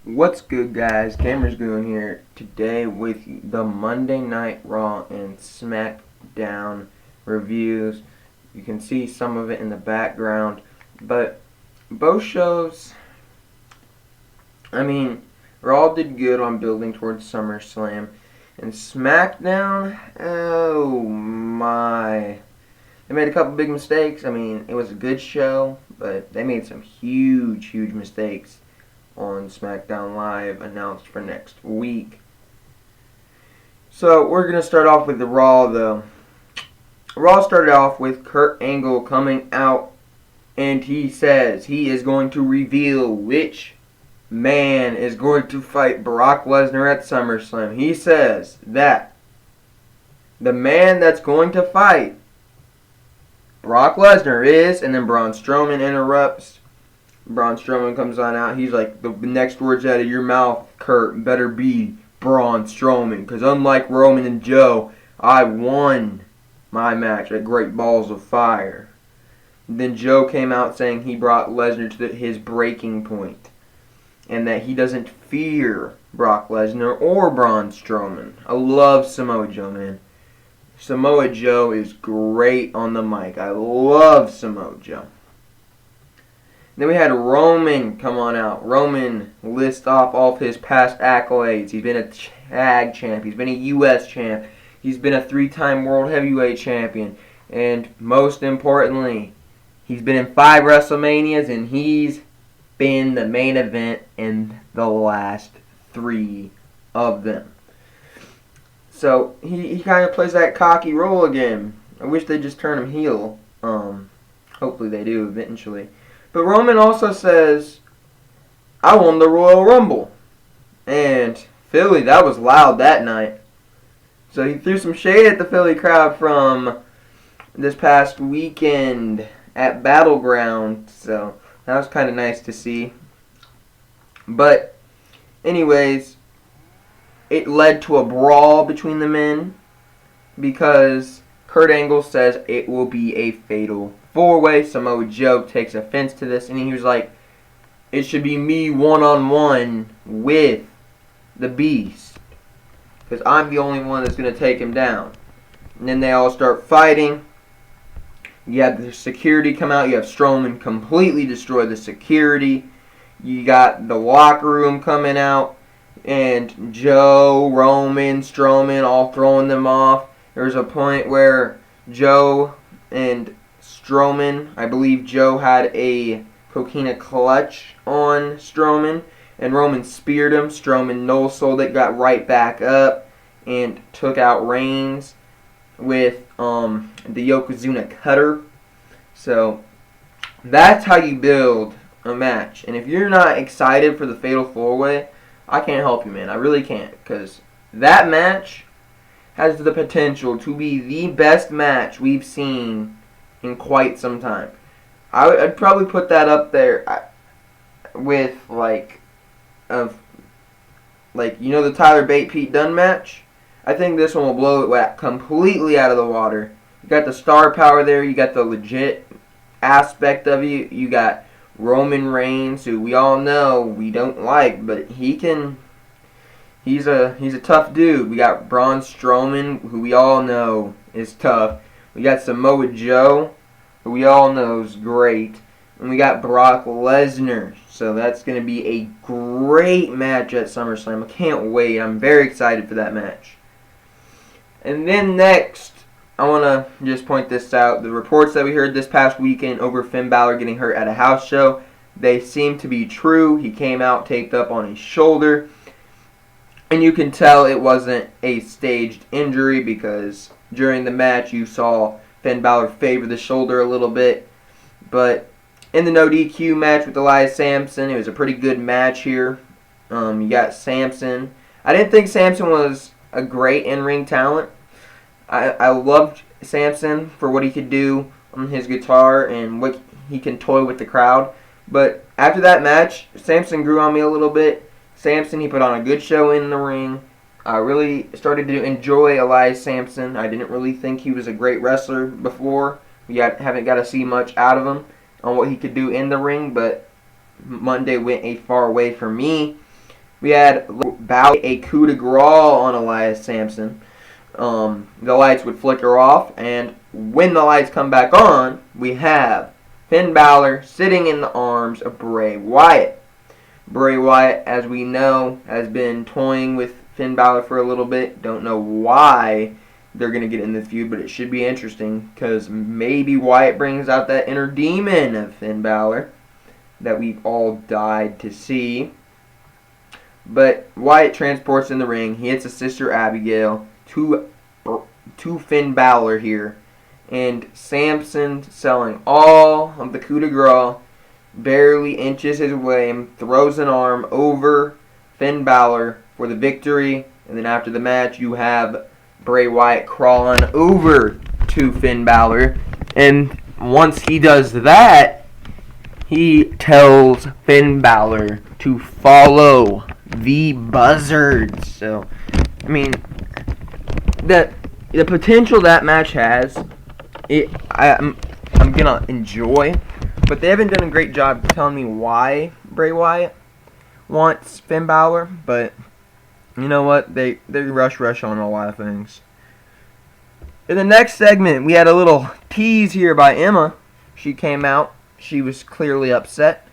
What's good, guys? Cameron's Goon here today with the Monday Night Raw and SmackDown reviews. You can see some of it in the background, but both shows, Raw did good on building towards SummerSlam, and SmackDown, oh my. They made a couple big mistakes. It was a good show, but they made some huge mistakes on SmackDown Live, announced for next week. So we're going to start off with the Raw, though. Raw started off with Kurt Angle coming out, and he says he is going to reveal which man is going to fight Brock Lesnar at SummerSlam. He says that the man that's going to fight Brock Lesnar is, and then Braun Strowman interrupts. Braun Strowman comes on out. He's like, the next words out of your mouth, Kurt, better be Braun Strowman. Because unlike Roman and Joe, I won my match at Great Balls of Fire. Then Joe came out saying he brought Lesnar to his breaking point, and that he doesn't fear Brock Lesnar or Braun Strowman. I love Samoa Joe, man. Samoa Joe is great on the mic. I love Samoa Joe. Then we had Roman come on out. Roman lists off all of his past accolades. He's been a tag champ. He's been a U.S. champ. He's been a 3-time world heavyweight champion. And most importantly, he's been in 5 WrestleManias, and he's been the main event in the last 3 of them. So he kind of plays that cocky role again. I wish they'd just turn him heel. Hopefully they do eventually. But Roman also says, I won the Royal Rumble. And Philly, that was loud that night. So he threw some shade at the Philly crowd from this past weekend at Battleground. So that was kind of nice to see. But anyways, it led to a brawl between the men because Kurt Angle says it will be a fatal 4-way. Samoa Joe takes offense to this, and he was like, it should be me one-on-one with the Beast, because I'm the only one that's going to take him down. And then they all start fighting. You have the security come out. You have Strowman completely destroy the security. You got the locker room coming out, and Joe, Roman, Strowman all throwing them off. There's a point where Joe and Strowman, I believe Joe had a coquina clutch on Strowman, and Roman speared him. Strowman no-sold it, got right back up, and took out Reigns with the Yokozuna cutter. So that's how you build a match. And if you're not excited for the Fatal 4-Way, I can't help you, man. I really can't, because that match has the potential to be the best match we've seen in quite some time. I'd probably put that up there with the Tyler Bate Pete Dunne match. I think this one will blow it completely out of the water. You got the star power there. You got the legit aspect of you. You got Roman Reigns, who we all know we don't like, but he's a tough dude. We got Braun Strowman, who we all know is tough. We got Samoa Joe, who we all know is great. And we got Brock Lesnar. So that's going to be a great match at SummerSlam. I can't wait. I'm very excited for that match. And then next, I want to just point this out. The reports that we heard this past weekend over Finn Balor getting hurt at a house show, they seem to be true. He came out taped up on his shoulder. And you can tell it wasn't a staged injury because during the match you saw Finn Balor favor the shoulder a little bit. But in the no DQ match with Elias Samson, it was a pretty good match here. You got Samson. I didn't think Samson was a great in-ring talent. I loved Samson for what he could do on his guitar and what he can toy with the crowd. But after that match, Samson grew on me a little bit. Samson, he put on a good show in the ring. I really started to enjoy Elias Samson. I didn't really think he was a great wrestler before. Haven't got to see much out of him on what he could do in the ring, but Monday went a far way for me. We had a coup de grace on Elias Sampson. The lights would flicker off, and when the lights come back on, we have Finn Balor sitting in the arms of Bray Wyatt. Bray Wyatt, as we know, has been toying with Finn Balor for a little bit. Don't know why they're going to get in this feud, but it should be interesting because maybe Wyatt brings out that inner demon of Finn Balor that we've all died to see. But Wyatt transports in the ring. He hits his sister Abigail to Finn Balor here. And Samson, selling all of the coup de grace, barely inches his way and throws an arm over Finn Balor for the victory. And then after the match, you have Bray Wyatt crawling over to Finn Balor. And once he does that, he tells Finn Balor to follow the Buzzards. So, I mean, the potential that match has, I'm gonna enjoy, but they haven't done a great job telling me why Bray Wyatt wants Finn Balor. But you know what? They rush on a lot of things. In the next segment, we had a little tease here by Emma. She came out. She was clearly upset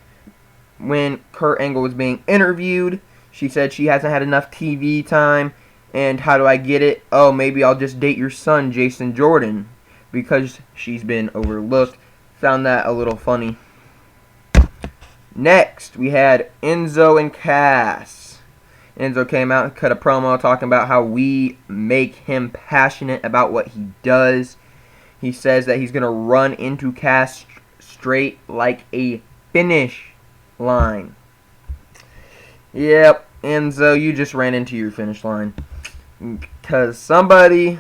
when Kurt Angle was being interviewed. She said she hasn't had enough TV time. And how do I get it? Oh, maybe I'll just date your son, Jason Jordan, because she's been overlooked. Found that a little funny. Next, we had Enzo and Cass. Enzo came out and cut a promo talking about how we make him passionate about what he does. He says that he's going to run into Cass straight like a finish line. Yep, Enzo, you just ran into your finish line. Because somebody,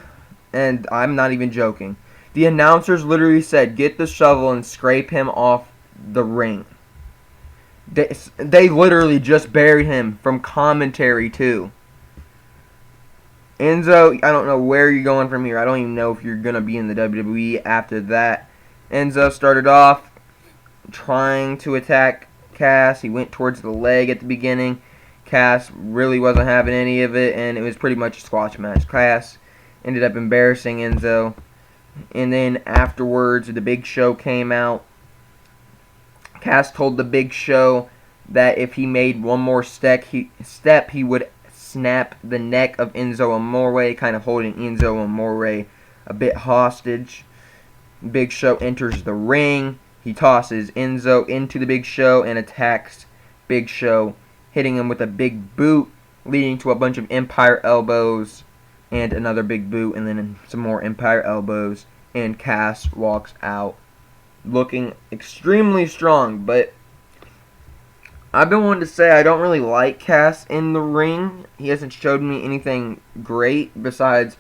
and I'm not even joking, the announcers literally said, get the shovel and scrape him off the ring. They literally just buried him from commentary too. Enzo, I don't know where you're going from here. I don't even know if you're going to be in the WWE after that. Enzo started off trying to attack Cass. He went towards the leg at the beginning. Cass really wasn't having any of it, and it was pretty much a squash match. Cass ended up embarrassing Enzo. And then afterwards, the Big Show came out. Cass told the Big Show that if he made one more step, he would snap the neck of Enzo Amore, kind of holding Enzo Amore a bit hostage. Big Show enters the ring. He tosses Enzo into the Big Show and attacks Big Show, hitting him with a big boot, leading to a bunch of Empire elbows and another big boot, and then some more Empire elbows, and Cass walks out looking extremely strong. But I've been wanting to say I don't really like Cass in the ring. He hasn't showed me anything great besides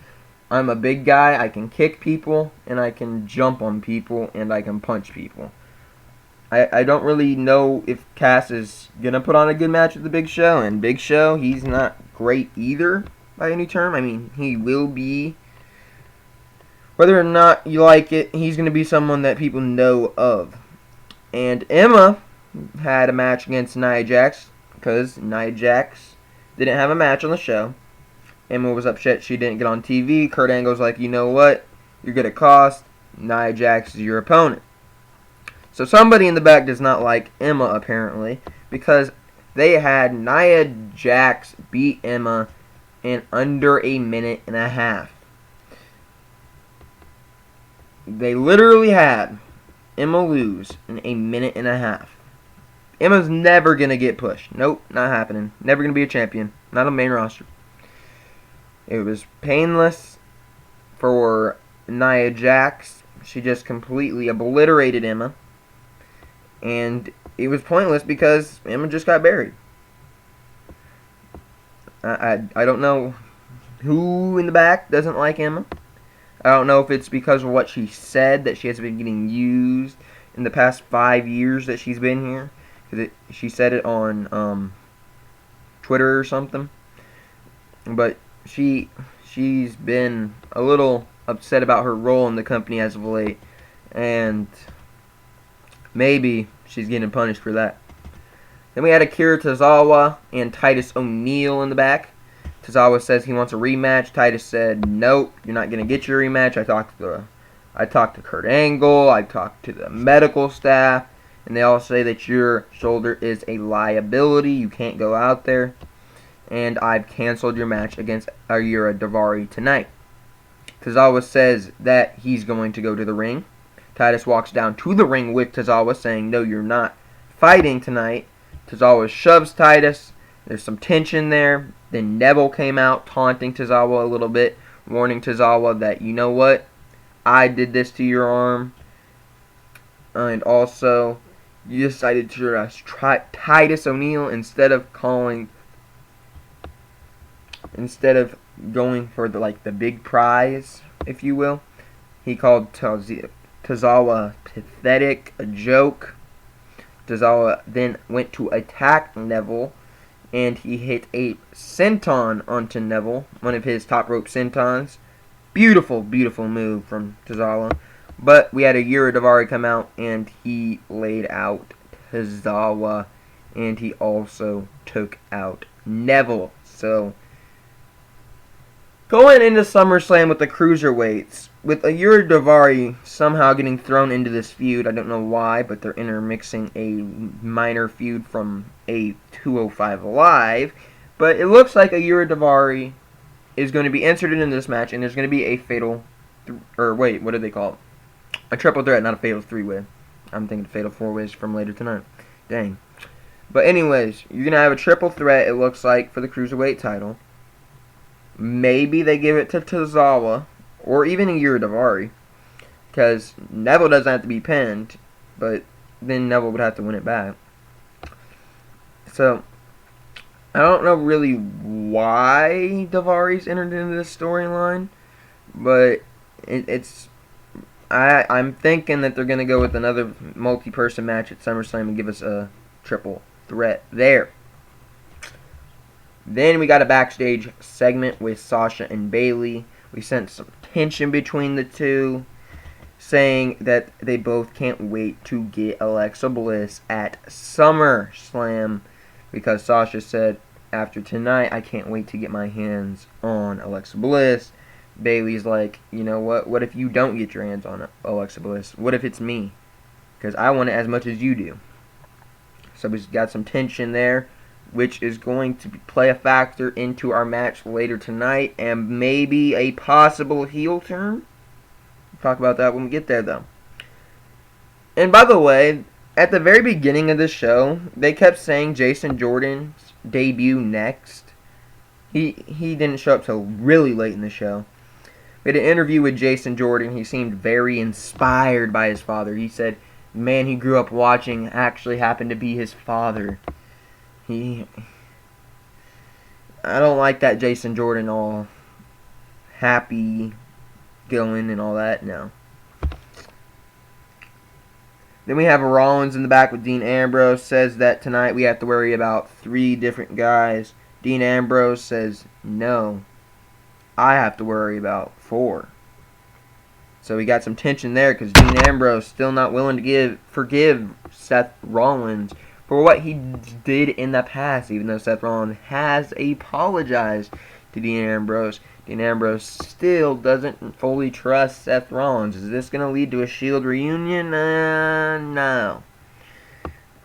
I'm a big guy, I can kick people, and I can jump on people, and I can punch people. I don't really know if Cass is going to put on a good match with the Big Show, and Big Show, he's not great either by any term. I mean, he will be. Whether or not you like it, he's going to be someone that people know of. And Emma had a match against Nia Jax, because Nia Jax didn't have a match on the show. Emma was upset she didn't get on TV. Kurt Angle's like, you know what? You're going to cost. Nia Jax is your opponent. So somebody in the back does not like Emma, apparently, because they had Nia Jax beat Emma in under a minute and a half. They literally had Emma lose in a minute and a half. Emma's never going to get pushed. Nope, not happening. Never going to be a champion. Not on main roster. It was painless for Nia Jax. She just completely obliterated Emma. And it was pointless because Emma just got buried. I don't know who in the back doesn't like Emma. I don't know if it's because of what she said, that she has been getting used in the past 5 years that she's been here. She said it on Twitter or something. But she's been a little upset about her role in the company as of late. And maybe she's getting punished for that. Then we had Akira Tozawa and Titus O'Neil in the back. Tozawa says he wants a rematch. Titus said, nope, you're not going to get your rematch. I talked to Kurt Angle. I talked to the medical staff. And they all say that your shoulder is a liability. You can't go out there. And I've canceled your match against Ayura Daivari tonight. Tozawa says that he's going to go to the ring. Titus walks down to the ring with Tozawa, saying, no, you're not fighting tonight. Tozawa shoves Titus. There's some tension there. Then Neville came out, taunting Tozawa a little bit, warning Tozawa that, you know what, I did this to your arm. And also, you decided to try Titus O'Neil instead of going for the big prize, if you will. He called Tozawa pathetic, a joke. Tozawa then went to attack Neville, and he hit a senton onto Neville, one of his top rope sentons. Beautiful, beautiful move from Tozawa. But we had Ayura Daivari come out, and he laid out Tozawa, and he also took out Neville. So, going into SummerSlam with the Cruiserweights, with Ayura Daivari somehow getting thrown into this feud. I don't know why, but they're intermixing a minor feud from a 205 Live. But it looks like Ayura Daivari is going to be inserted in this match, and there's going to be a fatal... what do they call it? A triple threat, not a fatal three-way. I'm thinking fatal four-ways from later tonight. Dang. But anyways, you're going to have a triple threat, it looks like, for the Cruiserweight title. Maybe they give it to Tozawa, or even Ayura Daivari, because Neville doesn't have to be pinned, but then Neville would have to win it back. So, I don't know really why Daivari's entered into this storyline, but I'm thinking that they're going to go with another multi-person match at SummerSlam and give us a triple threat there. Then we got a backstage segment with Sasha and Bayley. We sent some tension between the two, saying that they both can't wait to get Alexa Bliss at SummerSlam, because Sasha said, after tonight, I can't wait to get my hands on Alexa Bliss. Bayley's like, you know what if you don't get your hands on Alexa Bliss? What if it's me? Because I want it as much as you do. So we've got some tension there, which is going to play a factor into our match later tonight, and maybe a possible heel turn. We'll talk about that when we get there, though. And by the way, at the very beginning of the show, they kept saying Jason Jordan's debut next. He didn't show up till really late in the show. We had an interview with Jason Jordan. He seemed very inspired by his father. He said, man he grew up watching actually happened to be his father. I don't like that Jason Jordan all happy going and all that, no. Then we have Rollins in the back with Dean Ambrose. Says that tonight we have to worry about 3 different guys. Dean Ambrose says, no, I have to worry about 4. So we got some tension there because Dean Ambrose still not willing to forgive Seth Rollins for what he did in the past, even though Seth Rollins has apologized to Dean Ambrose. Dean Ambrose still doesn't fully trust Seth Rollins. Is this going to lead to a Shield reunion? No.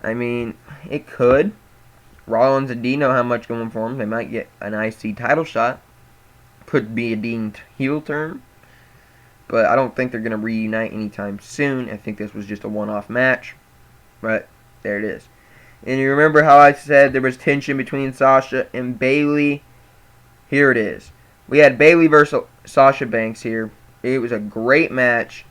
I mean, it could. Rollins and Dean know how much going for them. They might get an IC title shot. Could be a Dean heel turn. But I don't think they're going to reunite anytime soon. I think this was just a one-off match. But there it is. And you remember how I said there was tension between Sasha and Bayley? Here it is. We had Bayley versus Sasha Banks here. It was a great match.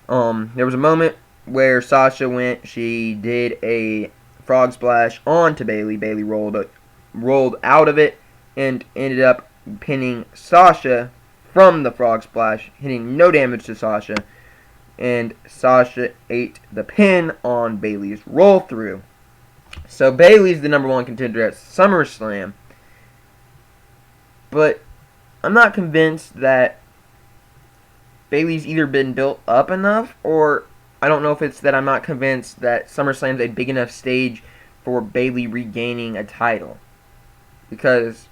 There was a moment where Sasha she did a frog splash onto Bayley. Bayley rolled out of it and ended up pinning Sasha from the frog splash, hitting no damage to Sasha. And Sasha ate the pin on Bayley's roll through. So Bayley's the number 1 contender at SummerSlam. But I'm not convinced that Bayley's either been built up enough, or I don't know if it's that I'm not convinced that SummerSlam's a big enough stage for Bayley regaining a title. Because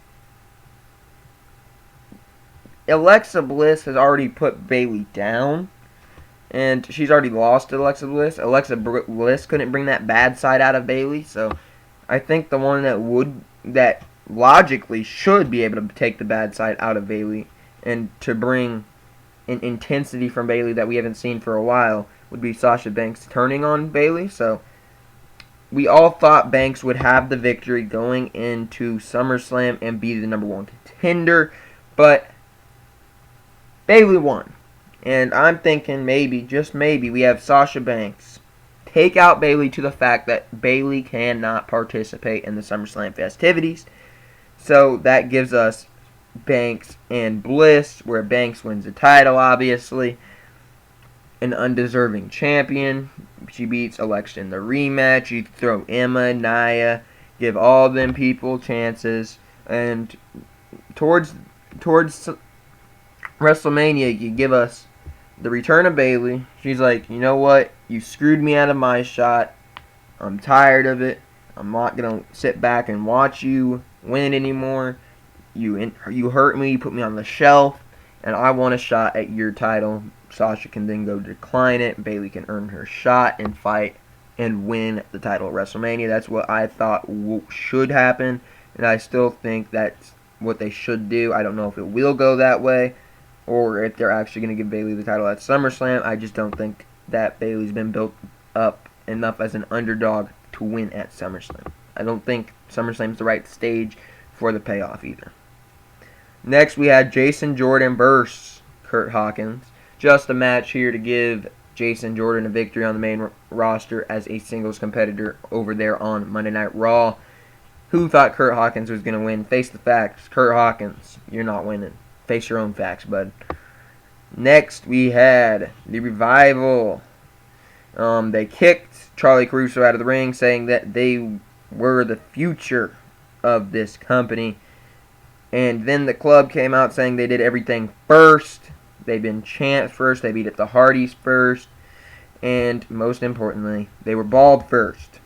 Alexa Bliss has already put Bayley down. And she's already lost to Alexa Bliss. Alexa Bliss couldn't bring that bad side out of Bayley. So I think the one that logically should be able to take the bad side out of Bayley and to bring an intensity from Bayley that we haven't seen for a while would be Sasha Banks turning on Bayley. So we all thought Banks would have the victory going into SummerSlam and be the #1 contender, but Bayley won. And I'm thinking maybe, just maybe, we have Sasha Banks take out Bayley to the fact that Bayley cannot participate in the SummerSlam festivities. So that gives us Banks and Bliss, where Banks wins the title, obviously. An undeserving champion. She beats Alexa in the rematch. You throw Emma, Nia, give all them people chances. And towards WrestleMania, you give us the return of Bayley. She's like, you know what? You screwed me out of my shot. I'm tired of it. I'm not going to sit back and watch you win anymore. You hurt me. You put me on the shelf. And I want a shot at your title. Sasha can then go decline it. Bayley can earn her shot and fight and win the title at WrestleMania. That's what I thought should happen. And I still think that's what they should do. I don't know if it will go that way, or if they're actually going to give Bayley the title at SummerSlam. I just don't think that Bayley's been built up enough as an underdog to win at SummerSlam. I don't think SummerSlam's the right stage for the payoff either. Next, we had Jason Jordan versus Curt Hawkins. Just a match here to give Jason Jordan a victory on the main roster as a singles competitor over there on Monday Night Raw. Who thought Curt Hawkins was going to win? Face the facts. Curt Hawkins, you're not winning. Face your own facts, bud. Next, we had the Revival. They kicked Charlie Caruso out of the ring, saying that they were the future of this company. And then the club came out saying they did everything first. They've been champs first. They beat up the Hardys first. And most importantly, they were bald first.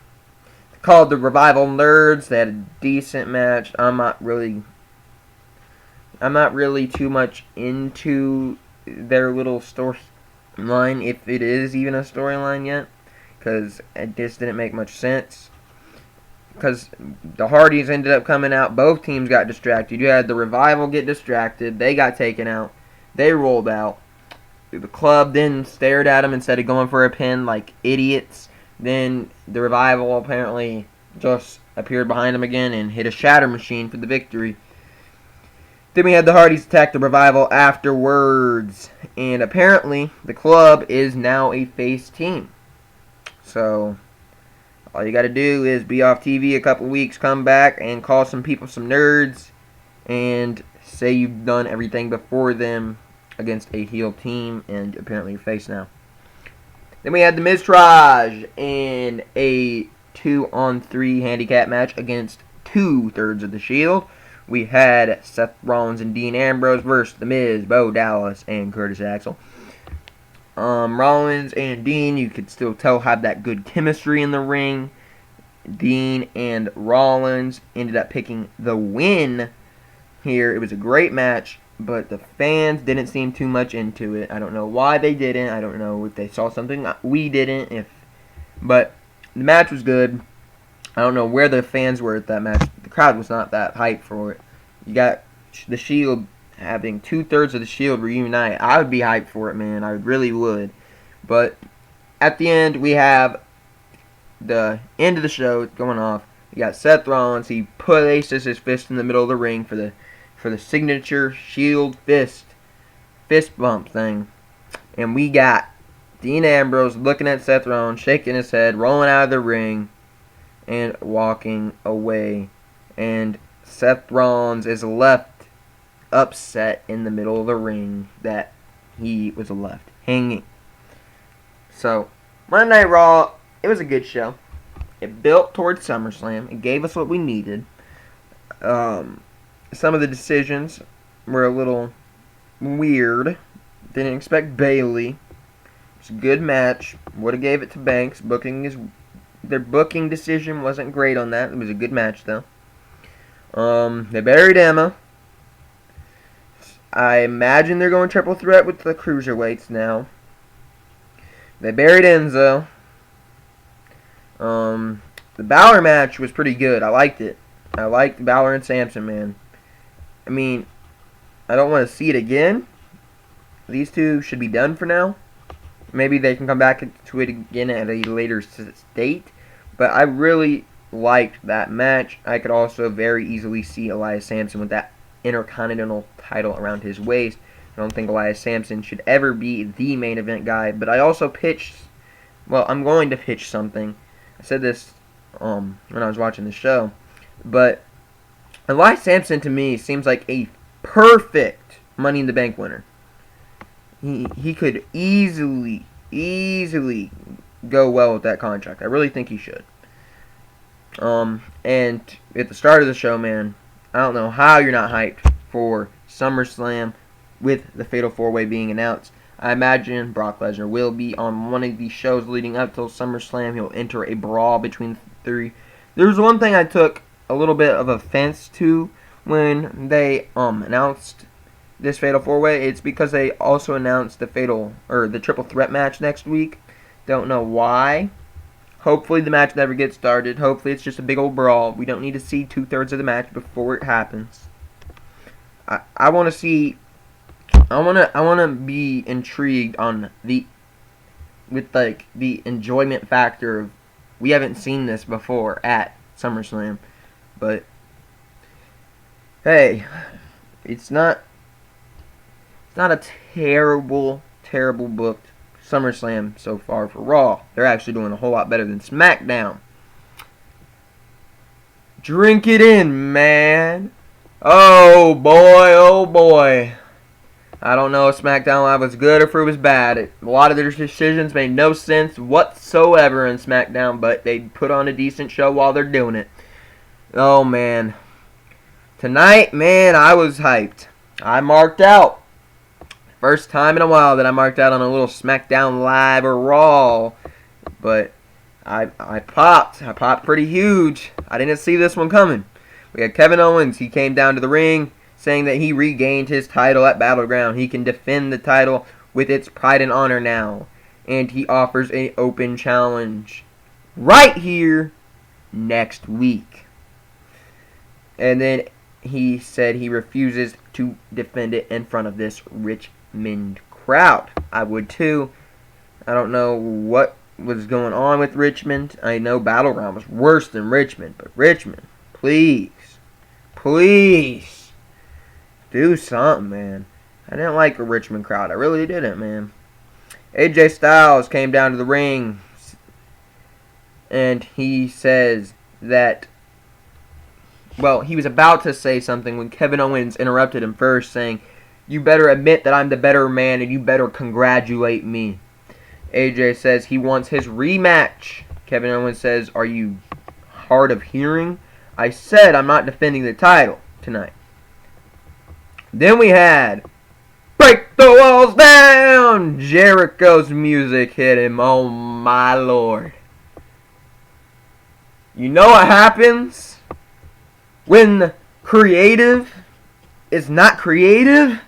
Called the Revival Nerds. They had a decent match. I'm not really too much into their little storyline, if it is even a storyline yet, because it just didn't make much sense. Because the Hardys ended up coming out. Both teams got distracted. You had the Revival get distracted. They got taken out. They rolled out. The club then stared at them instead of going for a pin like idiots. Then the Revival apparently just appeared behind them again and hit a shatter machine for the victory. Then we had the Hardys attack the Revival afterwards. And apparently the club is now a face team. So all you got to do is be off TV a couple weeks, come back, and call some people some nerds, and say you've done everything before them against a heel team, and apparently you're face now. Then we had the Miztourage in a 2-on-3 handicap match against 2/3 of the Shield. We had Seth Rollins and Dean Ambrose versus The Miz, Bo Dallas, and Curtis Axel. Rollins and Dean, you could still tell, have that good chemistry in the ring. Dean and Rollins ended up picking the win here. It was a great match, but the fans didn't seem too much into it. I don't know why they didn't. I don't know if they saw something we didn't. But the match was good. I don't know where the fans were at that match. The crowd was not that hyped for it. You got the Shield having 2/3 of the Shield reunite. I would be hyped for it, man. I really would. But at the end, we have the end of the show going off. You got Seth Rollins. He places his fist in the middle of the ring for the signature Shield fist bump thing. And we got Dean Ambrose looking at Seth Rollins, shaking his head, rolling out of the ring, and walking away. And Seth Rollins is left upset in the middle of the ring that he was left hanging. So, Monday Night Raw, it was a good show. It built towards SummerSlam. It gave us what we needed. Some of the decisions were a little weird. Didn't expect Bayley. It's a good match. Would have gave it to Banks. Booking is their booking decision wasn't great on that. It was a good match though. They buried Emma. I imagine they're going triple threat with the cruiserweights now. They buried Enzo. The Balor match was pretty good. I liked it. I liked Balor and Samson, man. I mean, I don't want to see it again. These two should be done for now. Maybe they can come back to it again at a later date. But I really liked that match. I could also very easily see Elias Samson with that Intercontinental title around his waist. I don't think Elias Samson should ever be the main event guy. But I also pitched... Well, I'm going to pitch something. I said this when I was watching the show. But Elias Samson, to me, seems like a perfect Money in the Bank winner. He could easily go well with that contract. I really think he should. And at the start of the show, man, I don't know how you're not hyped for SummerSlam with the Fatal 4-Way being announced. I imagine Brock Lesnar will be on one of these shows leading up till SummerSlam. He'll enter a brawl between the three. There's one thing I took a little bit of offense to when they announced this Fatal 4-Way. It's because they also announced the Triple Threat match next week. Don't know why. Hopefully the match never gets started. Hopefully it's just a big old brawl. We don't need to see 2/3 of the match before it happens. I want to see. I want to be intrigued on the enjoyment factor of, we haven't seen this before at SummerSlam, but hey, it's not a terrible booked SummerSlam so far for Raw. They're actually doing a whole lot better than SmackDown. Drink it in, man. Oh boy. I don't know if SmackDown Live was good or if it was bad. A lot of their decisions made no sense whatsoever in SmackDown, but they put on a decent show while they're doing it. Oh, man. Tonight, man, I was hyped. I marked out. First time in a while that I marked out on a little SmackDown Live or Raw. But I popped. I popped pretty huge. I didn't see this one coming. We had Kevin Owens. He came down to the ring, saying that he regained his title at Battleground. He can defend the title with its pride and honor now. And he offers an open challenge right here next week. And then he said he refuses to defend it in front of this Richmond crowd. I would too. I don't know what was going on with Richmond. I know Battleground was worse than Richmond. But Richmond, please. Do something, man. I didn't like the Richmond crowd. I really didn't, man. AJ Styles came down to the ring, and he says that, well, he was about to say something when Kevin Owens interrupted him first, saying, "You better admit that I'm the better man, and you better congratulate me." AJ says he wants his rematch. Kevin Owens says, "Are you hard of hearing? I said I'm not defending the title tonight." Then we had Break the Walls Down! Jericho's music hit him. Oh my lord. You know what happens when creative is not creative?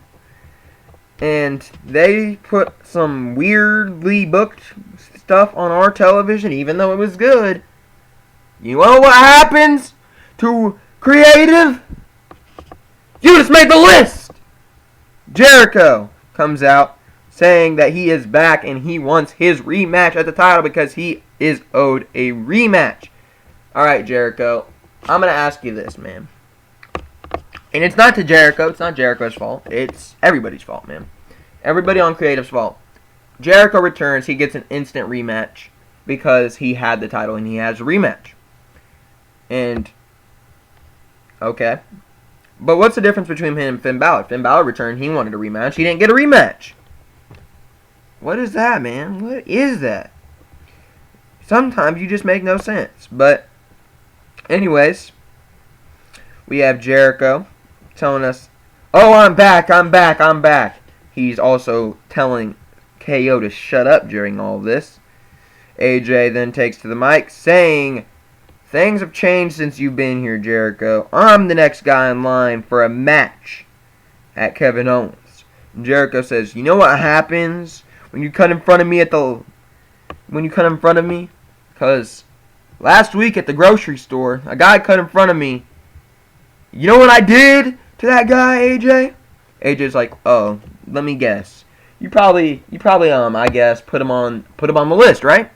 And they put some weirdly booked stuff on our television, even though it was good. You know what happens to creative? You just made the list! Jericho comes out saying that he is back and he wants his rematch at the title because he is owed a rematch. Alright, Jericho, I'm going to ask you this, man. And it's not to Jericho. It's not Jericho's fault. It's everybody's fault, man. Everybody on creative's fault. Jericho returns. He gets an instant rematch because he had the title and he has a rematch. And, okay. But what's the difference between him and Finn Balor? Finn Balor returned. He wanted a rematch. He didn't get a rematch. What is that, man? What is that? Sometimes you just make no sense. But, anyways, we have Jericho telling us, "Oh, I'm back. He's also telling KO to shut up during all this. AJ then takes to the mic saying, "Things have changed since you've been here, Jericho. I'm the next guy in line for a match at Kevin Owens." And Jericho says, "You know what happens when you cut in front of me Because last week at the grocery store, a guy cut in front of me. You know what I did to that guy, AJ?" AJ's like, "Oh, let me guess. You probably, I guess, put him on the list, right?"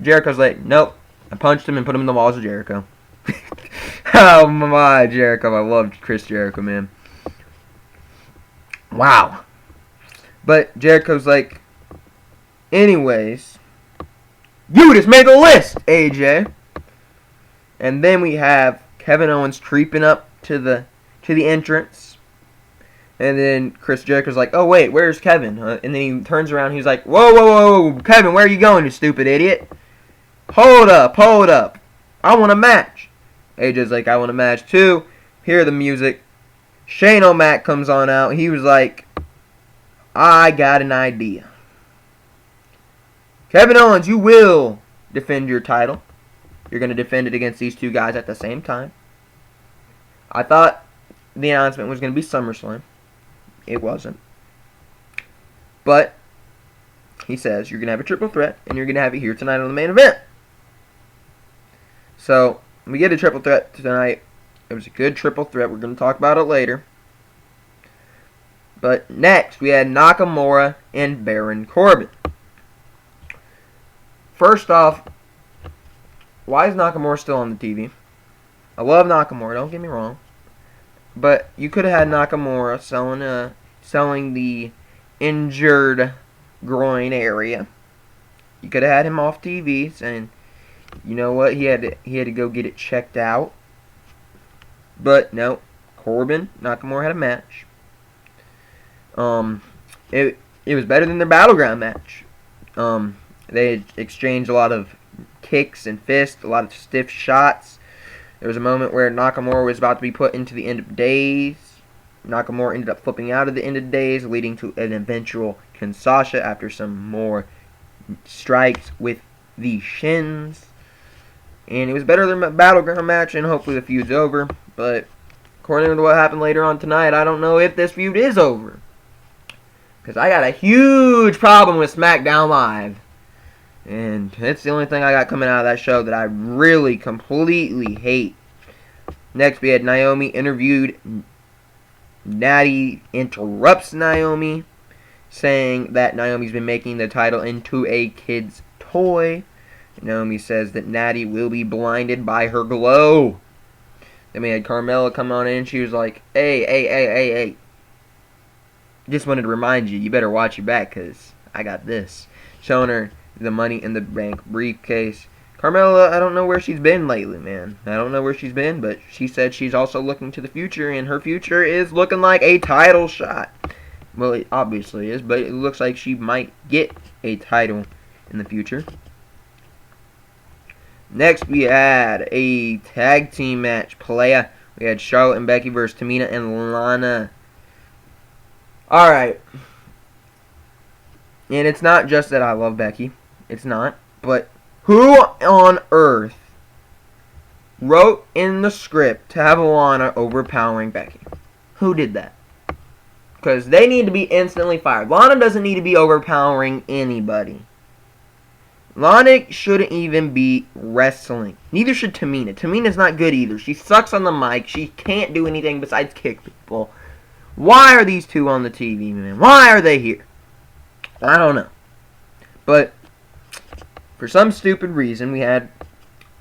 Jericho's like, "Nope. I punched him and put him in the walls of Jericho." Oh my, Jericho. I loved Chris Jericho, man. Wow. But Jericho's like, "Anyways, you just made the list, AJ." And then we have Kevin Owens creeping up to the entrance. And then Chris Jericho's like, "Oh wait, where's Kevin?" And then he turns around. He's like, "Whoa, Kevin, where are you going, you stupid idiot? Hold up. I want a match." AJ's like, "I want a match too." Hear the music. Shane O'Mac comes on out. He was like, "I got an idea. Kevin Owens, you will defend your title. You're going to defend it against these two guys at the same time." I thought the announcement was going to be SummerSlam. It wasn't. But he says you're going to have a triple threat, and you're going to have it here tonight on the main event. So we get a triple threat tonight. It was a good triple threat. We're going to talk about it later. But next, we had Nakamura and Baron Corbin. First off, why is Nakamura still on the TV? I love Nakamura, don't get me wrong. But you could have had Nakamura selling the injured groin area. You could have had him off TV saying, you know what, he had to go get it checked out. But no, Nakamura had a match. It was better than their Battleground match. They exchanged a lot of kicks and fists, a lot of stiff shots. There was a moment where Nakamura was about to be put into the End of Days. Nakamura ended up flipping out of the End of Days, leading to an eventual Kinshasa after some more strikes with the shins. And it was better than the Battleground match, and hopefully the feud's over. But according to what happened later on tonight, I don't know if this feud is over. Because I got a huge problem with SmackDown Live. And it's the only thing I got coming out of that show that I really completely hate. Next, we had Naomi interviewed. Natty interrupts Naomi, saying that Naomi's been making the title into a kid's toy. Naomi says that Natty will be blinded by her glow. Then we had Carmella come on in. She was like, hey. Just wanted to remind you, you better watch your back, because I got this. Showing her the Money in the Bank briefcase. Carmella, I don't know where she's been lately, man. I don't know where she's been, but she said she's also looking to the future, and her future is looking like a title shot. Well, it obviously is, but it looks like she might get a title in the future. Next, we had a tag team match. Playa. We had Charlotte and Becky versus Tamina and Lana. Alright. And it's not just that I love Becky. It's not. But who on earth wrote in the script to have Lana overpowering Becky? Who did that? Because they need to be instantly fired. Lana doesn't need to be overpowering anybody. Lana shouldn't even be wrestling. Neither should Tamina. Tamina's not good either. She sucks on the mic. She can't do anything besides kick people. Why are these two on the TV, man? Why are they here? I don't know. But for some stupid reason, we had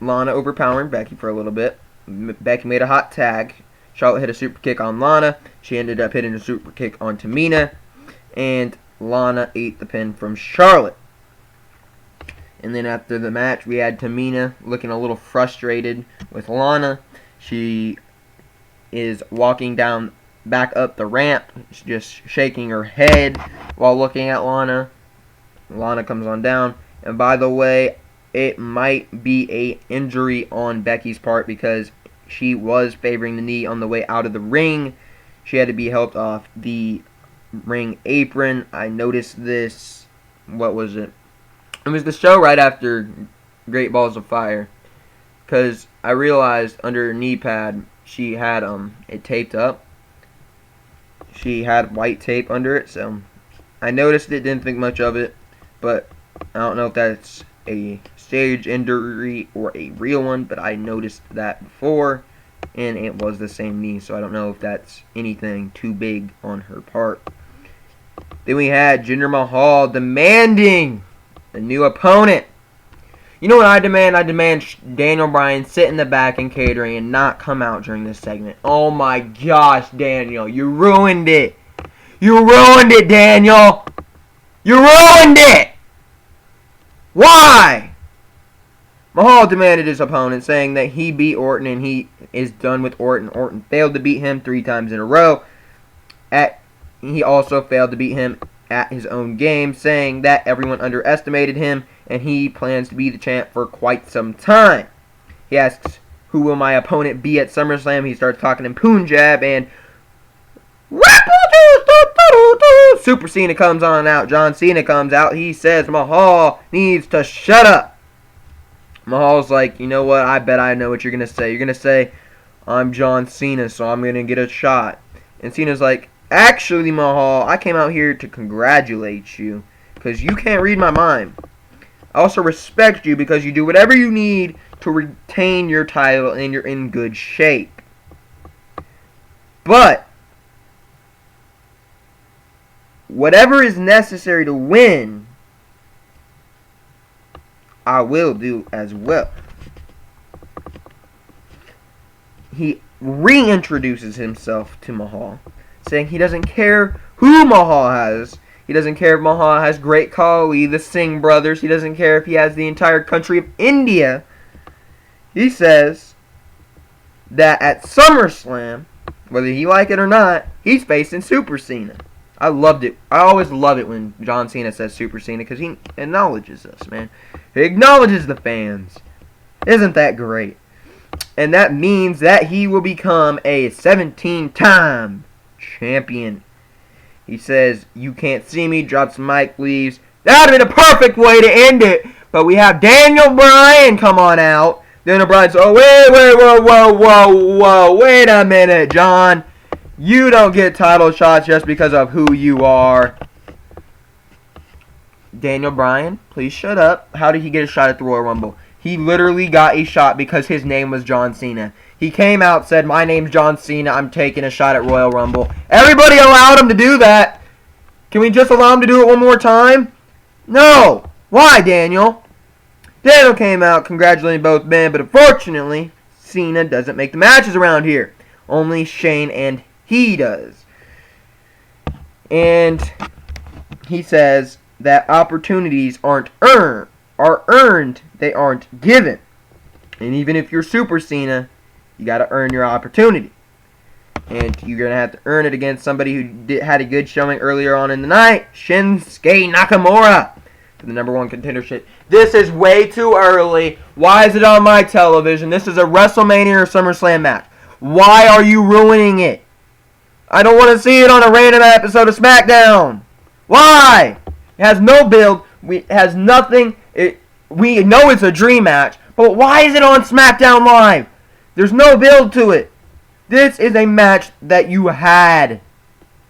Lana overpowering Becky for a little bit. Becky made a hot tag. Charlotte hit a super kick on Lana. She ended up hitting a super kick on Tamina. And Lana ate the pin from Charlotte. And then after the match, we had Tamina looking a little frustrated with Lana. She is walking back up the ramp, just shaking her head while looking at Lana. Lana comes on down. And by the way, it might be a injury on Becky's part because she was favoring the knee on the way out of the ring. She had to be helped off the ring apron. I noticed this, It was the show right after Great Balls of Fire, because I realized under her knee pad she had it taped up. She had white tape under it, so I noticed it, didn't think much of it, but I don't know if that's a stage injury or a real one, but I noticed that before, and it was the same knee, so I don't know if that's anything too big on her part. Then we had Jinder Mahal demanding a new opponent. You know what I demand? I demand Daniel Bryan sit in the back in catering and not come out during this segment. Oh my gosh, Daniel, you ruined it. You ruined it, Daniel. You ruined it. Why? Mahal demanded his opponent, saying that he beat Orton and he is done with Orton. Orton failed to beat him 3 times in a row. He also failed to beat him at his own game, saying that everyone underestimated him and he plans to be the champ for quite some time. He asks, who will my opponent be at SummerSlam? He starts talking in Punjab and Super Cena comes on out. John Cena comes out. He says Mahal needs to shut up. Mahal's like, you know what? I bet I know what you're going to say. You're going to say, I'm John Cena, so I'm going to get a shot. And Cena's like, actually, Mahal, I came out here to congratulate you because you can't read my mind. I also respect you because you do whatever you need to retain your title and you're in good shape. But whatever is necessary to win, I will do as well. He reintroduces himself to Mahal, saying he doesn't care who Mahal has. He doesn't care if Mahal has Great Khali, the Singh brothers. He doesn't care if he has the entire country of India. He says that at SummerSlam, whether he like it or not, he's facing Super Cena. I loved it. I always love it when John Cena says Super Cena because he acknowledges us, man. He acknowledges the fans. Isn't that great? And that means that he will become a 17-time champion. He says, you can't see me, drops the mic, leaves. That would have been a perfect way to end it. But we have Daniel Bryan come on out. Daniel Bryan says, oh, wait a minute, John. You don't get title shots just because of who you are. Daniel Bryan, please shut up. How did he get a shot at the Royal Rumble? He literally got a shot because his name was John Cena. He came out, said, my name's John Cena, I'm taking a shot at Royal Rumble. Everybody allowed him to do that. Can we just allow him to do it one more time? No. Why, Daniel? Daniel came out congratulating both men, but unfortunately, Cena doesn't make the matches around here. Only Shane and he does. And he says that opportunities are earned, they aren't given. And even if you're Super Cena, you got to earn your opportunity. And you're going to have to earn it against somebody who had a good showing earlier on in the night, Shinsuke Nakamura, for the #1 contendership. This is way too early. Why is it on my television? This is a WrestleMania or SummerSlam match. Why are you ruining it? I don't want to see it on a random episode of SmackDown. Why? It has no build. It has nothing. We know it's a dream match, but why is it on SmackDown Live? There's no build to it. This is a match that you had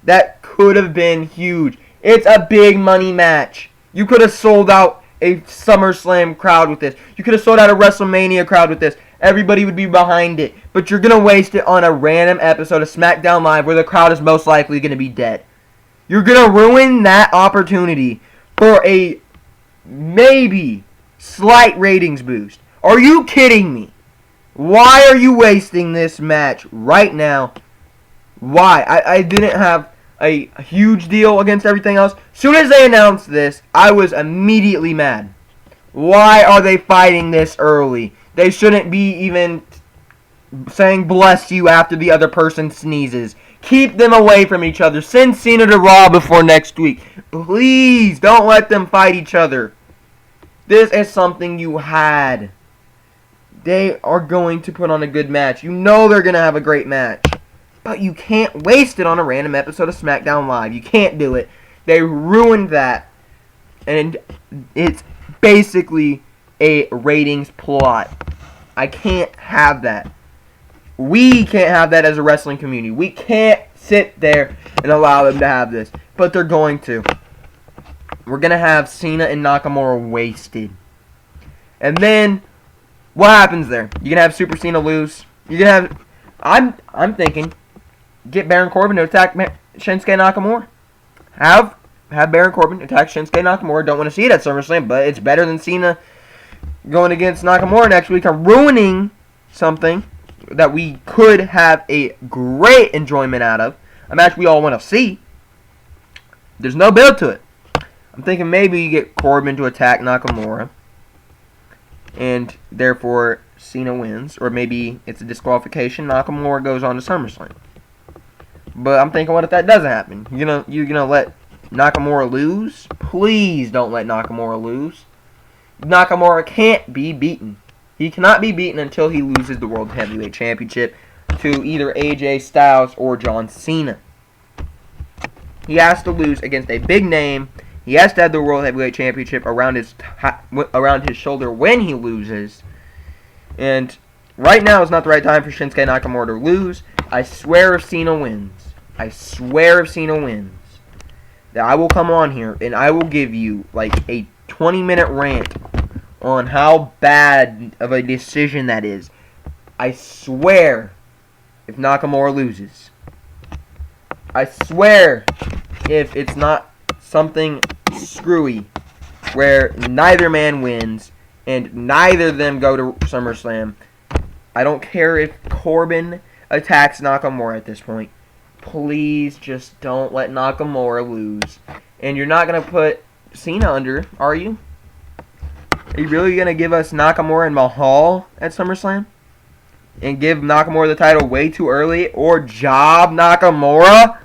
that could have been huge. It's a big money match. You could have sold out a SummerSlam crowd with this. You could have sold out a WrestleMania crowd with this. Everybody would be behind it. But you're going to waste it on a random episode of SmackDown Live where the crowd is most likely going to be dead. You're going to ruin that opportunity for a maybe slight ratings boost. Are you kidding me? Why are you wasting this match right now? Why? I didn't have a huge deal against everything else. As soon as they announced this, I was immediately mad. Why are they fighting this early? They shouldn't be even saying bless you after the other person sneezes. Keep them away from each other. Send Cena to Raw before next week. Please, don't let them fight each other. This is something you had. They are going to put on a good match. You know they're going to have a great match. But you can't waste it on a random episode of SmackDown Live. You can't do it. They ruined that. And it's basically a ratings plot. I can't have that. We can't have that as a wrestling community. We can't sit there and allow them to have this. But they're going to. We're going to have Cena and Nakamura wasted. And then, what happens there? You're going to have Super Cena lose. You're going to have, I'm thinking, get Baron Corbin to attack Shinsuke Nakamura. Have Baron Corbin attack Shinsuke Nakamura. Don't want to see it at SummerSlam, but it's better than Cena going against Nakamura next week. I'm ruining something that we could have a great enjoyment out of. A match we all want to see. There's no build to it. I'm thinking maybe you get Corbin to attack Nakamura, and therefore Cena wins. Or maybe it's a disqualification. Nakamura goes on to SummerSlam. But I'm thinking, what if that doesn't happen? You're gonna let Nakamura lose? Please don't let Nakamura lose. Nakamura can't be beaten. He cannot be beaten until he loses the World Heavyweight Championship to either AJ Styles or John Cena. He has to lose against a big name. He has to have the World Heavyweight Championship around his shoulder when he loses. And right now is not the right time for Shinsuke Nakamura to lose. I swear if Cena wins, that I will come on here and I will give you like a 20-minute rant on how bad of a decision that is. I swear if Nakamura loses. I swear if it's not something screwy where neither man wins and neither of them go to SummerSlam. I don't care if Corbin attacks Nakamura at this point. Please just don't let Nakamura lose. And you're not going to put Cena under, are you? Are you really going to give us Nakamura and Mahal at SummerSlam? And give Nakamura the title way too early? Or job Nakamura?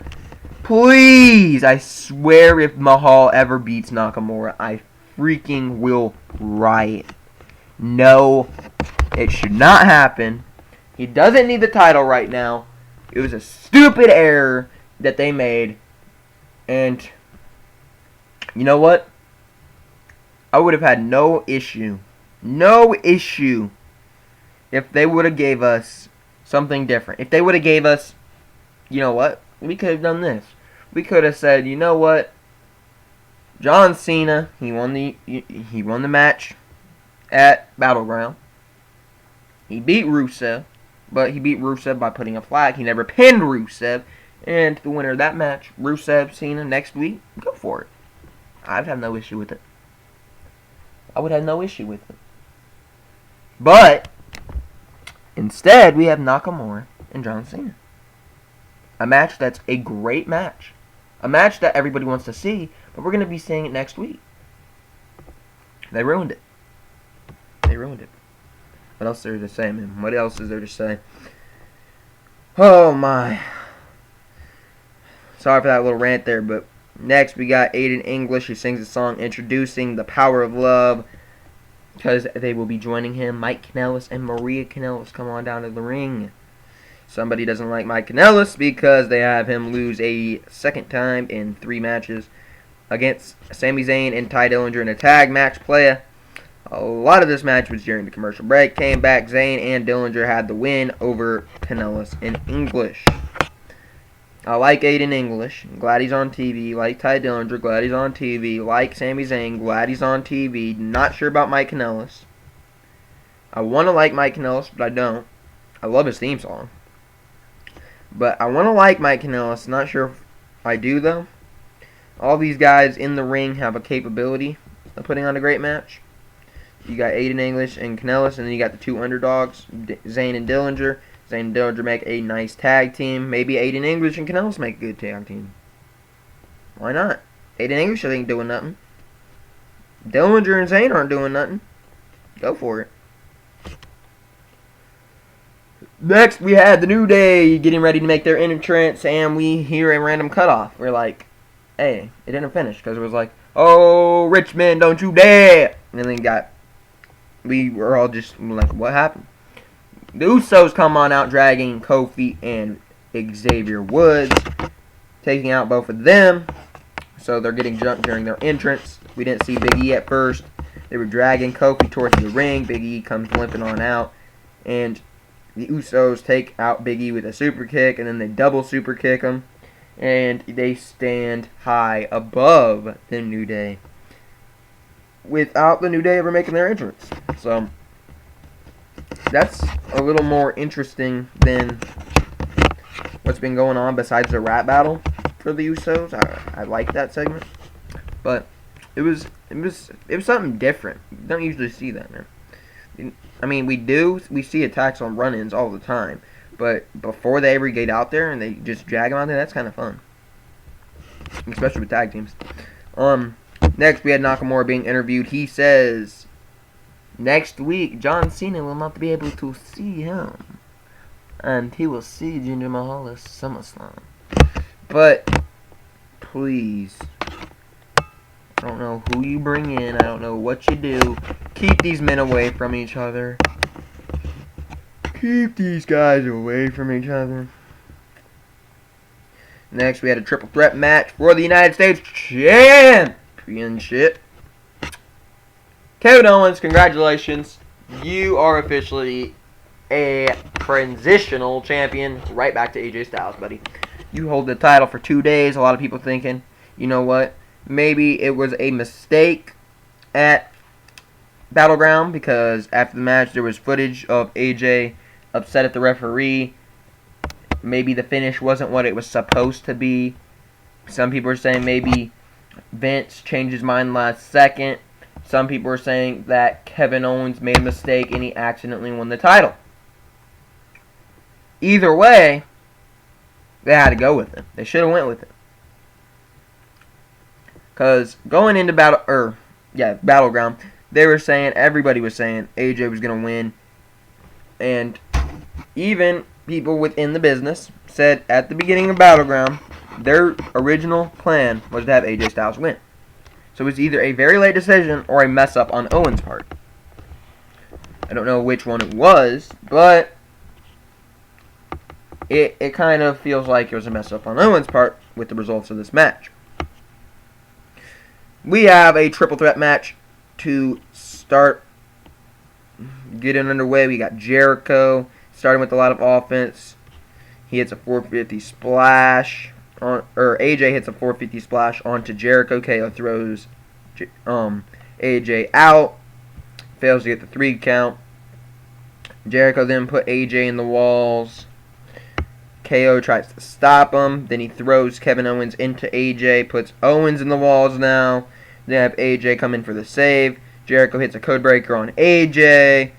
Please! I swear if Mahal ever beats Nakamura, I freaking will riot. No, it should not happen. He doesn't need the title right now. It was a stupid error that they made. And you know what? I would have had no issue if they would have gave us something different. If they would have gave us, you know what? We could have done this. We could have said, you know what? John Cena, he won the match at Battleground. He beat Rusev, but he beat Rusev by putting a flag. He never pinned Rusev. And the winner of that match, Rusev, Cena, next week, go for it. I'd have no issue with it. But instead, we have Nakamura and John Cena. A match that's a great match. A match that everybody wants to see, but we're going to be seeing it next week. They ruined it. What else is there to say, man? What else is there to say? Oh, my. Sorry for that little rant there, but next we got Aiden English, who sings a song introducing the power of love, because they will be joining him. Mike Kanellis and Maria Kanellis come on down to the ring. Somebody doesn't like Mike Kanellis because they have him lose a second time in 3 matches against Sami Zayn and Ty Dillinger in a tag match play. A lot of this match was during the commercial break. Came back, Zayn and Dillinger had the win over Kanellis and English. I like Aiden English. I'm glad he's on TV. Like Ty Dillinger. Glad he's on TV. Like Sami Zayn. Glad he's on TV. Not sure about Mike Kanellis. I want to like Mike Kanellis, but I don't. I love his theme song. But I want to like Mike Kanellis. Not sure if I do, though. All these guys in the ring have a capability of putting on a great match. You got Aiden English and Kanellis, and then you got the 2 underdogs, Zayn and Dillinger. Zayn and Dillinger make a nice tag team. Maybe Aiden English and Kanellis make a good tag team. Why not? Aiden English ain't doing nothing. Dillinger and Zayn aren't doing nothing. Go for it. Next, we had the New Day getting ready to make their entrance, and we hear a random cutoff. We're like, hey, it didn't finish, because it was like, oh, Richmond, don't you dare! And then we were all just like, what happened? The Usos come on out dragging Kofi and Xavier Woods, taking out both of them. So they're getting jumped during their entrance. We didn't see Big E at first. They were dragging Kofi towards the ring. Big E comes limping on out. And the Usos take out Big E with a super kick. And then they double super kick him. And they stand high above the New Day, without the New Day ever making their entrance. So that's a little more interesting than what's been going on besides the rap battle for the Usos. I like that segment, but it was something different. You don't usually see that, man. I mean, we see attacks on run-ins all the time, but before they ever get out there and they just drag them out there, that's kind of fun, especially with tag teams. Next, we had Nakamura being interviewed. He says, next week, John Cena will not be able to see him. And he will see Jinder Mahal at SummerSlam. But, please, I don't know who you bring in. I don't know what you do. Keep these men away from each other. Keep these guys away from each other. Next, we had a triple threat match for the United States Championship. Kevin Owens, congratulations. You are officially a transitional champion. Right back to AJ Styles, buddy. You hold the title for 2 days. A lot of people thinking, you know what? Maybe it was a mistake at Battleground, because after the match there was footage of AJ upset at the referee. Maybe the finish wasn't what it was supposed to be. Some people are saying maybe Vince changed his mind last second. Some people are saying that Kevin Owens made a mistake and he accidentally won the title. Either way, they had to go with it. They should have went with it. Because going into Battleground, everybody was saying AJ was going to win. And even people within the business said at the beginning of Battleground, their original plan was to have AJ Styles win. So it was either a very late decision or a mess up on Owens' part. I don't know which one it was, but it kind of feels like it was a mess up on Owens' part with the results of this match. We have a triple threat match to start getting underway. We got Jericho starting with a lot of offense. He hits a 450 splash. AJ hits a 450 splash onto Jericho. KO throws AJ out. Fails to get the 3 count. Jericho then put AJ in the walls. KO tries to stop him. Then he throws Kevin Owens into AJ. Puts Owens in the walls now. Then have AJ come in for the save. Jericho hits a codebreaker on AJ.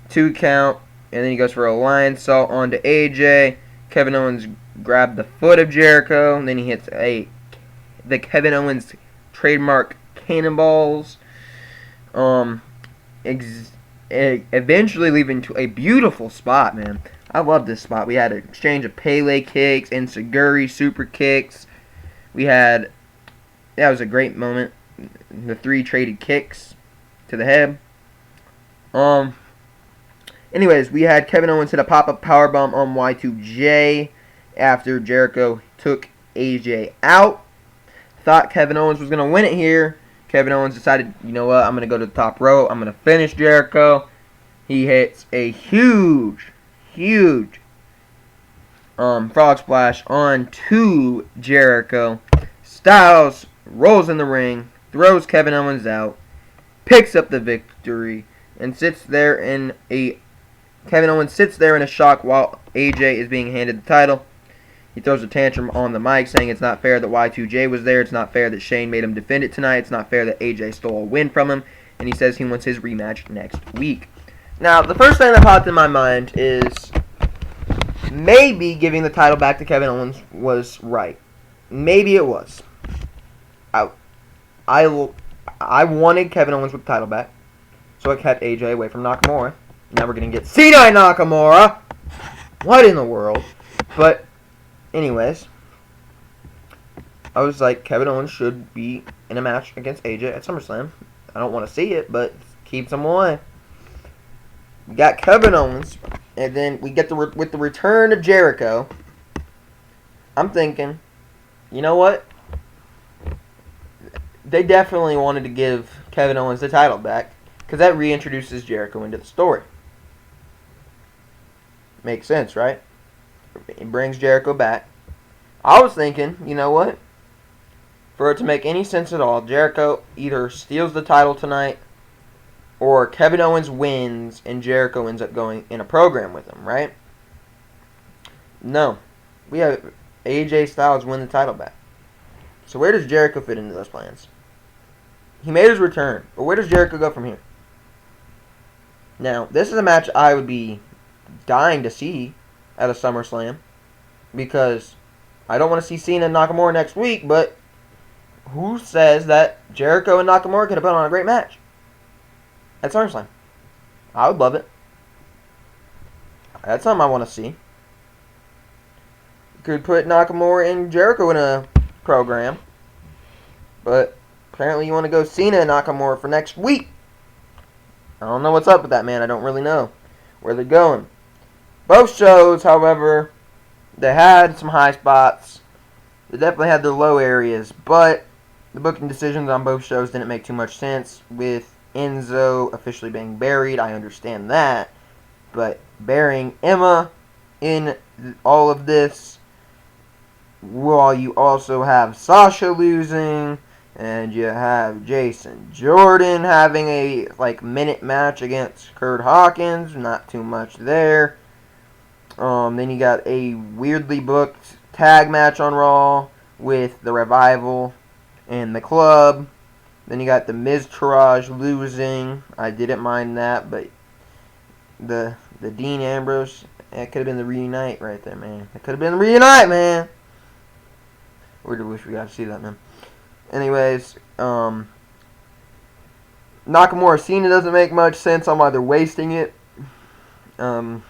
2 count. And then he goes for a lion salt onto AJ. Kevin Owens grabbed the foot of Jericho. And then he hits the Kevin Owens trademark cannonballs. Eventually leading to a beautiful spot, man. I love this spot. We had an exchange of Pele kicks and Seguri super kicks. That was a great moment. The 3 traded kicks to the head. Anyways, we had Kevin Owens hit a pop-up powerbomb on Y2J after Jericho took AJ out. Thought Kevin Owens was going to win it here. Kevin Owens decided, you know what, I'm going to go to the top rope. I'm going to finish Jericho. He hits a huge frog splash onto Jericho. Styles rolls in the ring, throws Kevin Owens out, picks up the victory, and Kevin Owens sits there in a shock while AJ is being handed the title. He throws a tantrum on the mic saying it's not fair that Y2J was there. It's not fair that Shane made him defend it tonight. It's not fair that AJ stole a win from him. And he says he wants his rematch next week. Now, the first thing that popped in my mind is maybe giving the title back to Kevin Owens was right. Maybe it was. I wanted Kevin Owens with the title back, so I kept AJ away from Nakamura. Now we're going to get Cena and Nakamura. What in the world? But, anyways, I was like, Kevin Owens should be in a match against AJ at SummerSlam. I don't want to see it, but keeps him away. We got Kevin Owens, and then we get with the return of Jericho. I'm thinking, you know what? They definitely wanted to give Kevin Owens the title back, because that reintroduces Jericho into the story. Makes sense, right? It brings Jericho back. I was thinking, you know what? For it to make any sense at all, Jericho either steals the title tonight, or Kevin Owens wins and Jericho ends up going in a program with him, right? No. We have AJ Styles win the title back. So where does Jericho fit into those plans? He made his return, but where does Jericho go from here? Now, this is a match I would be dying to see at a SummerSlam, because I don't want to see Cena and Nakamura next week, but who says that Jericho and Nakamura could have put on a great match at SummerSlam? I would love it. That's something I want to see. You could put Nakamura and Jericho in a program, but apparently you want to go Cena and Nakamura for next week. I don't know what's up with that, man. I don't really know where they're going. Both shows, however, they had some high spots. They definitely had their low areas, but the booking decisions on both shows didn't make too much sense. With Enzo officially being buried, I understand that, but burying Emma in all of this, while you also have Sasha losing, and you have Jason Jordan having a minute match against Kurt Hawkins, not too much there. Then you got a weirdly booked tag match on Raw with the Revival and the Club. Then you got the Miz Taraj losing. I didn't mind that, but the Dean Ambrose, that could have been the Reunite right there, man. That could have been the Reunite, man. Really wish we got to see that, man. Anyways, Nakamura Cena doesn't make much sense on why they're wasting it. Doesn't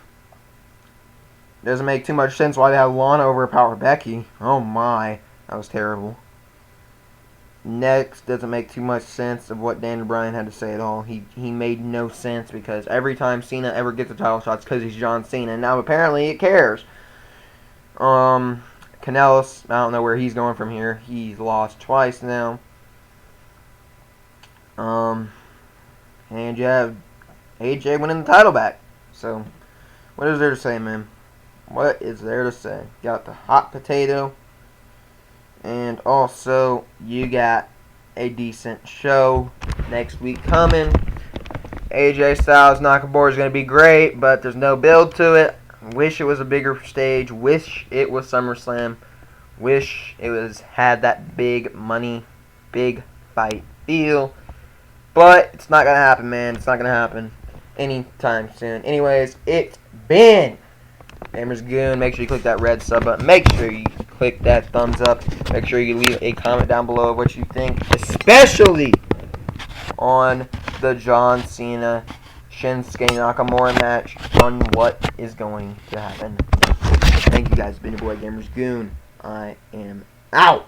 make too much sense why they have Lana overpower Becky. Oh my, that was terrible. Next, doesn't make too much sense of what Daniel Bryan had to say at all. He made no sense, because every time Cena ever gets a title shot, it's because he's John Cena. And now apparently it cares. Kanellis, I don't know where he's going from here. He's lost twice now. And you have AJ winning the title back. So, what is there to say, man? What is there to say? Got the hot potato. And also, you got a decent show next week coming. AJ Styles Nakamura is going to be great, but there's no build to it. Wish it was a bigger stage. Wish it was SummerSlam. Wish it had that big money, big fight feel. But it's not going to happen, man. It's not going to happen anytime soon. Anyways, it's been Gamers Goon. Make sure you click that red sub button. Make sure you click that thumbs up. Make sure you leave a comment down below of what you think, especially on the John Cena Shinsuke Nakamura match, on what is going to happen. Thank you guys. It's been your boy Gamers Goon. I am out.